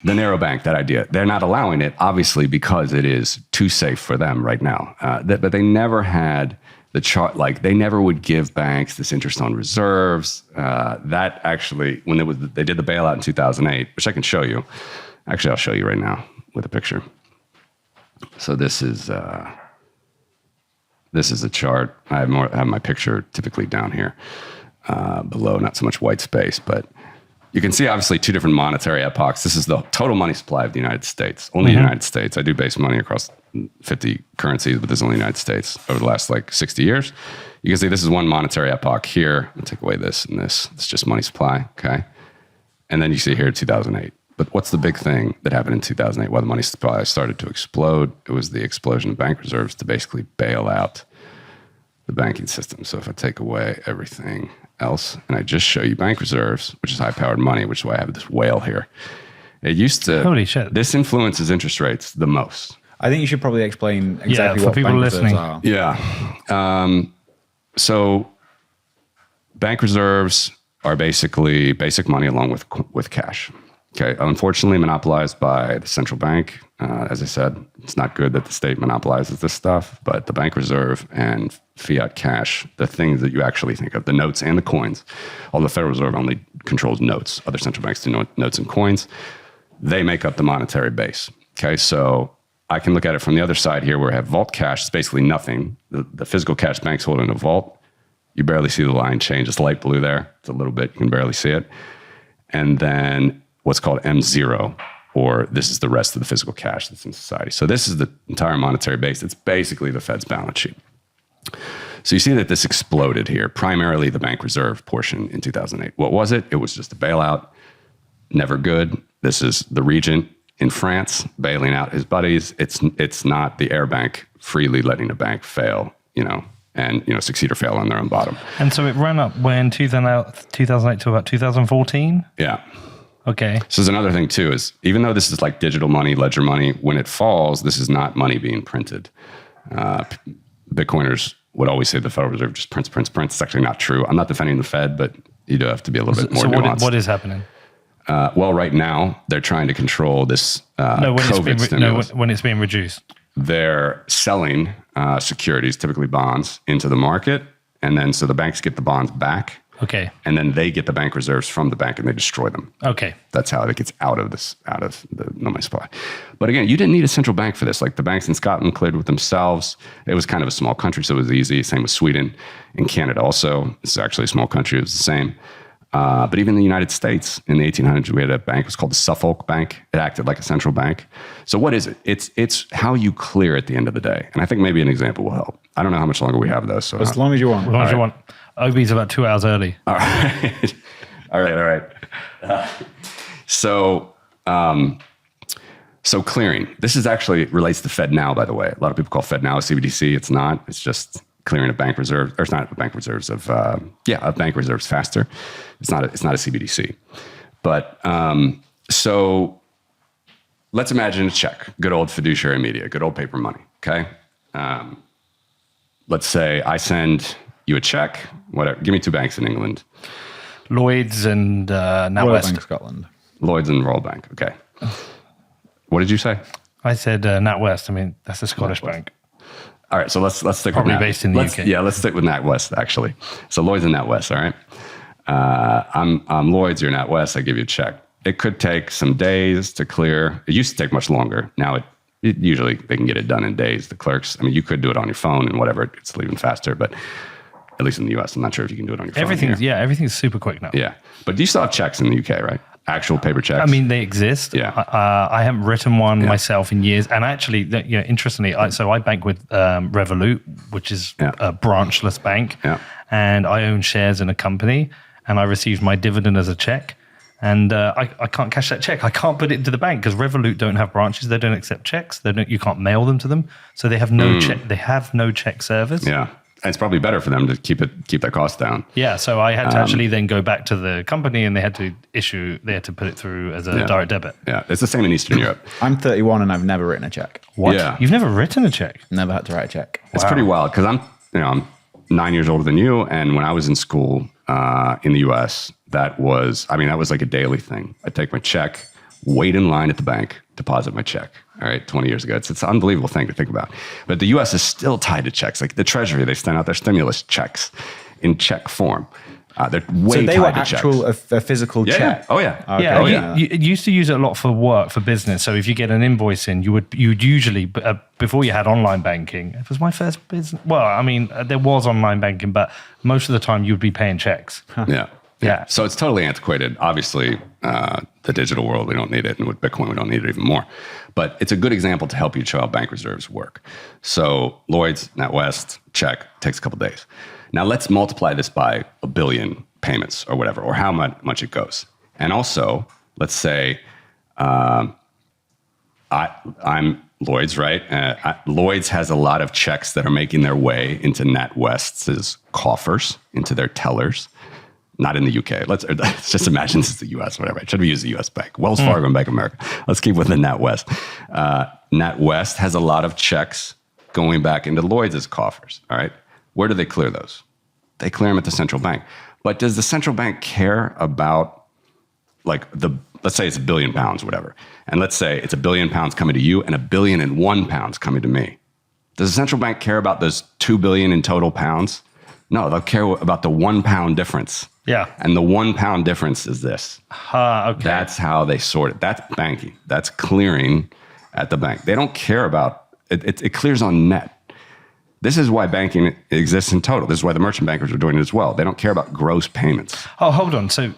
The narrow bank, that idea. They're not allowing it, obviously, because it is too safe for them right now. But they never had the chart, like they never would give banks this interest on reserves. That actually, when they did the bailout in 2008, which I can show you. Actually, I'll show you right now with a picture. So this is a chart. I have my picture typically down here below, not so much white space, but you can see obviously two different monetary epochs. This is the total money supply of the United States, only the United States. I do base money across 50 currencies, but this is only the United States over the last like 60 years. You can see this is one monetary epoch here. I'll take away this and this. It's just money supply, okay? And then you see here 2008. But what's the big thing that happened in 2008? Why the money supply started to explode? It was the explosion of bank reserves to basically bail out the banking system. So if I take away everything else and I just show you bank reserves, which is high-powered money, which is why I have this whale here. It used to... Holy shit. This influences interest rates the most. I think you should probably explain exactly what people bank listening. reserves are. Yeah. So bank reserves are basically basic money along with cash. Okay. Unfortunately, monopolized by the central bank. As I said, it's not good that the state monopolizes this stuff, but the bank reserve and fiat cash, the things that you actually think of, the notes and the coins, although the Federal Reserve only controls notes, other central banks do notes and coins, they make up the monetary base. Okay. So I can look at it from the other side here where I have vault cash. It's basically nothing. The physical cash banks hold in a vault. You barely see the line change. It's light blue there. It's a little bit. You can barely see it. And then what's called M0, or this is the rest of the physical cash that's in society. So this is the entire monetary base. It's basically the Fed's balance sheet. So you see that this exploded here, primarily the bank reserve portion in 2008. What was it? It was just a bailout. Never good. This is the regent in France bailing out his buddies. It's not the air bank freely letting a bank fail, and succeed or fail on their own bottom. And so it ran up when 2008 to about 2014? Yeah. Okay. So there's another thing too, is even though this is like digital money, ledger money, when it falls, this is not money being printed. Bitcoiners would always say the Federal Reserve just prints. It's actually not true. I'm not defending the Fed, but you do have to be a little bit more nuanced. So what is happening? Well, right now, they're trying to control this COVID stimulus. When it's being reduced. They're selling securities, typically bonds, into the market. And then so the banks get the bonds back. Okay. And then they get the bank reserves from the bank and they destroy them. Okay. That's how it gets out of the money supply. But again, you didn't need a central bank for this. Like the banks in Scotland cleared with themselves. It was kind of a small country, so it was easy. Same with Sweden and Canada also. This is actually a small country. It was the same. But even in the United States, in the 1800s, we had a bank. It was called the Suffolk Bank. It acted like a central bank. So what is it? It's how you clear at the end of the day. And I think maybe an example will help. I don't know how much longer we have, though. So as long as you want. As long as you want. OB's about 2 hours early. All right. All right. So clearing. This is actually relates to FedNow, by the way. A lot of people call FedNow a CBDC. It's not. It's just clearing of bank reserves, or it's not bank reserves of bank reserves faster. It's not a CBDC. But so let's imagine a check, good old fiduciary media, good old paper money. Okay. Let's say I send you a check, whatever. Give me two banks in England. Lloyd's and Royal NatWest. Bank Scotland. Lloyd's and Royal Bank. Okay. What did you say? I said NatWest. I mean, that's a Scottish bank. All right, so let's stick Probably with based in the UK. Yeah, let's stick with NatWest, actually. So Lloyd's and NatWest, all right? I'm Lloyd's, you're NatWest, I give you a check. It could take some days to clear. It used to take much longer. Now it usually they can get it done in days, the clerks. I mean, you could do it on your phone and whatever, it's even faster, but at least in the US, I'm not sure if you can do it on your phone. Everything's super quick now. Yeah, but do you still have checks in the UK, right? Actual paper checks? I mean, they exist. Yeah. I haven't written one myself in years. And actually, interestingly, I bank with Revolut, which is a branchless bank. Yeah. And I own shares in a company. And I received my dividend as a check. And I can't cash that check. I can't put it into the bank because Revolut don't have branches. They don't accept checks. You can't mail them to them. So they have no check. They have no check service. Yeah. And it's probably better for them to keep that cost down. Yeah, so I had to actually then go back to the company and they had to put it through as a direct debit. Yeah, it's the same in Eastern Europe. I'm 31 and I've never written a check. What? Yeah. You've never written a check? Never had to write a check. It's pretty wild because I'm 9 years older than you, and when I was in school in the US, that was like a daily thing. I'd take my check, wait in line at the bank, deposit my check. All right, 20 years ago. It's an unbelievable thing to think about. But the U.S. is still tied to checks. Like the Treasury, they send out their stimulus checks in check form. They're way So they tied were to actual, checks. a physical Yeah. check. Oh, yeah. Okay. Yeah, Oh, yeah. you used to use it a lot for work, for business. So if you get an invoice in, you'd usually, before you had online banking, it was my first business. Well, I mean, there was online banking, but most of the time you'd be paying checks. Yeah. Yeah. So it's totally antiquated. Obviously, the digital world, we don't need it. And with Bitcoin, we don't need it even more. But it's a good example to help you show how bank reserves work. So Lloyd's, NatWest, check, takes a couple days. Now let's multiply this by 1 billion payments or whatever, or how much it goes. And also, let's say I'm Lloyd's, right? Lloyd's has a lot of checks that are making their way into NatWest's coffers, into their tellers. Not in the UK. Let's just imagine this is the US, whatever. I should have used the US bank. Wells Fargo and Bank of America. Let's keep with the NatWest. NatWest has a lot of checks going back into Lloyd's coffers. All right. Where do they clear those? They clear them at the central bank. But does the central bank care about, like, let's say it's £1 billion, whatever. And let's say it's £1 billion coming to you and £1 billion and £1 coming to me. Does the central bank care about those 2 billion in total pounds? No, they'll care about the £1 difference. Yeah. And the £1 difference is this. Okay. That's how they sort it. That's banking. That's clearing at the bank. They don't care about it. It clears on net. This is why banking exists in total. This is why the merchant bankers are doing it as well. They don't care about gross payments. Oh, hold on. So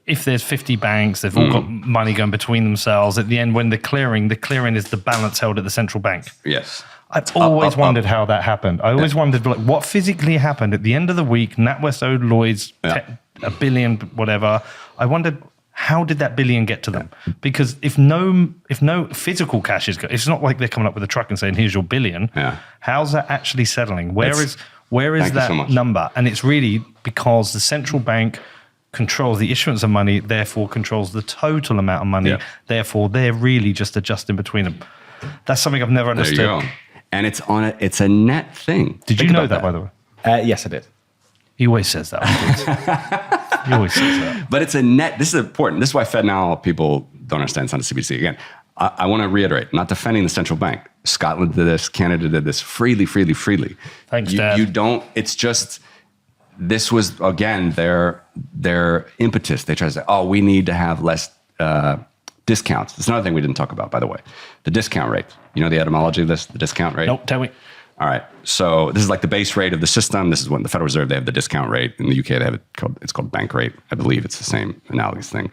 if there's 50 banks, they've all got money going between themselves. At the end, when the clearing is the balance held at the central bank. Yes. I've always wondered how that happened. I always wondered, like, what physically happened at the end of the week. NatWest owed Lloyd's $1 billion, whatever. I wondered, how did that billion get to them? Because if no physical cash is good, it's not like they're coming up with a truck and saying, "Here's your billion." Yeah. How's that actually settling? Where is that so much. number? And it's really because the central bank controls the issuance of money, therefore controls the total amount of money. Yeah. Therefore, they're really just adjusting between them. That's something I've never There understood. you go. And it's a net thing. Did you know that, by the way? Yes, I did. He always says that. He always says that. But it's a net. This is important. This is why FedNow people don't understand. It's not a CBDC. Again, I want to reiterate, not defending the central bank. Scotland did this. Canada did this freely. Thanks, you, Dad. You don't. It's just, this was, again, their impetus. They try to say, oh, we need to have less discounts. That's another thing we didn't talk about, by the way. The discount rate. You know the etymology of this? The discount rate? Nope, tell me. All right. So this is like the base rate of the system. This is when the Federal Reserve, they have the discount rate. In the UK, they have it's called bank rate. I believe it's the same analogous thing.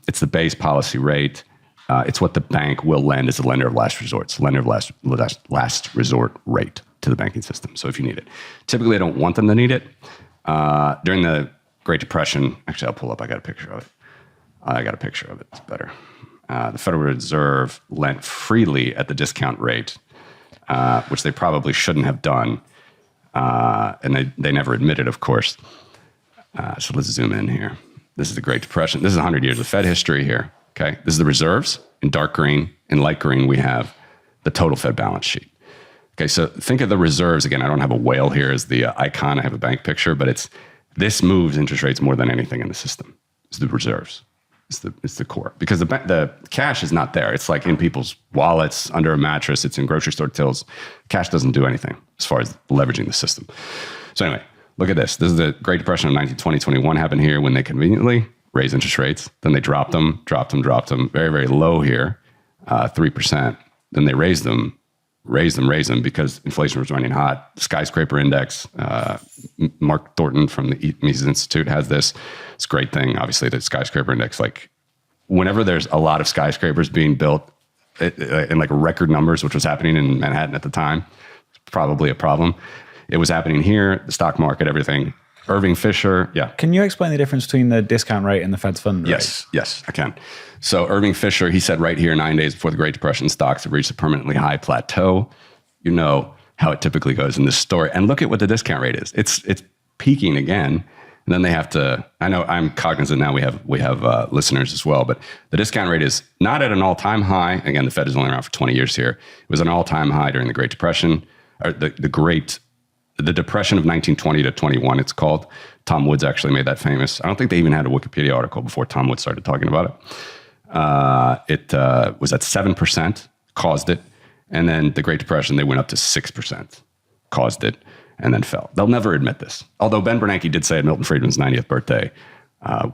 It's the base policy rate. It's what the bank will lend as a lender of last resort. It's lender of last resort rate to the banking system. So if you need it. Typically, I don't want them to need it. During the Great Depression, actually, I'll pull up. I got a picture of it. It's better. The Federal Reserve lent freely at the discount rate, which they probably shouldn't have done. And they never admitted, of course. So let's zoom in here. This is the Great Depression. This is 100 years of Fed history here. Okay, this is the reserves. In dark green. In light green, we have the total Fed balance sheet. Okay, so think of the reserves. Again, I don't have a whale here as the icon. I have a bank picture, but this moves interest rates more than anything in the system. It's the reserves. It's the core, because the cash is not there. It's like in people's wallets, under a mattress. It's in grocery store tills. Cash doesn't do anything as far as leveraging the system. So anyway, look at this. This is the Great Depression of 1920-21 happened here when they conveniently raised interest rates. Then they dropped them, very, very low here, 3%. Then they raised them because inflation was running hot. Skyscraper index, Mark Thornton from the Mezinskis Institute has this. It's a great thing. Obviously, the skyscraper index, like whenever there's a lot of skyscrapers being built in like record numbers, which was happening in Manhattan at the time, it's probably a problem. It was happening here, the stock market, everything. Irving Fisher, yeah. Can you explain the difference between the discount rate and the Fed's fund rate? Yes, I can. So Irving Fisher, he said right here, 9 days before the Great Depression, stocks have reached a permanently high plateau. You know how it typically goes in this story. And look at what the discount rate is. It's peaking again. And then they have to, I know I'm cognizant now, we have listeners as well, but the discount rate is not at an all-time high. Again, the Fed is only around for 20 years here. It was an all-time high during the Great Depression, or the Great the Depression of 1920 to 21, it's called. Tom Woods actually made that famous. I don't think they even had a Wikipedia article before Tom Woods started talking about it. It was at 7%, caused it. And then the Great Depression, they went up to 6%, caused it, and then fell. They'll never admit this. Although Ben Bernanke did say at Milton Friedman's 90th birthday,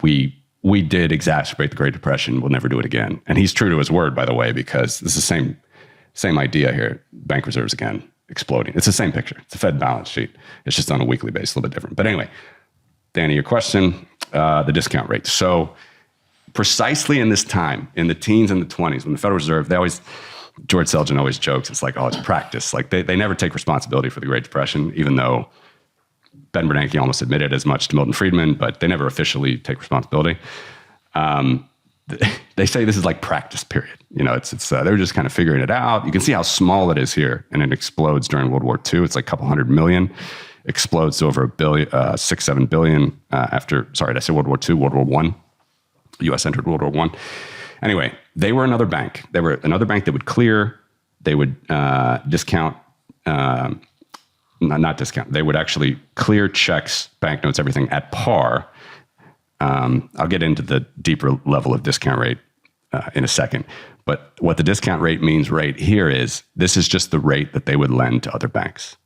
we did exacerbate the Great Depression. We'll never do it again. And he's true to his word, by the way, because it's the same idea here. Bank reserves again exploding. It's the same picture. It's a Fed balance sheet. It's just on a weekly basis, a little bit different. But anyway, Danny, your question, the discount rate. So precisely in this time, in the teens and the 20s, when the Federal Reserve, George Selgin always jokes, it's like, oh, it's practice. Like they never take responsibility for the Great Depression, even though Ben Bernanke almost admitted as much to Milton Friedman, but they never officially take responsibility. They say this is like practice period. They're just kind of figuring it out. You can see how small it is here, and it explodes during World War II. It's like a couple $100 million, explodes to over $1 billion, $6-7 billion after. Sorry, did I say World War II? World War I. The U.S. entered World War I. Anyway, they were another bank. They were another bank that would clear. They would discount. Not discount. They would actually clear checks, banknotes, everything at par. I'll get into the deeper level of discount rate in a second. But what the discount rate means right here is this is just the rate that they would lend to other banks.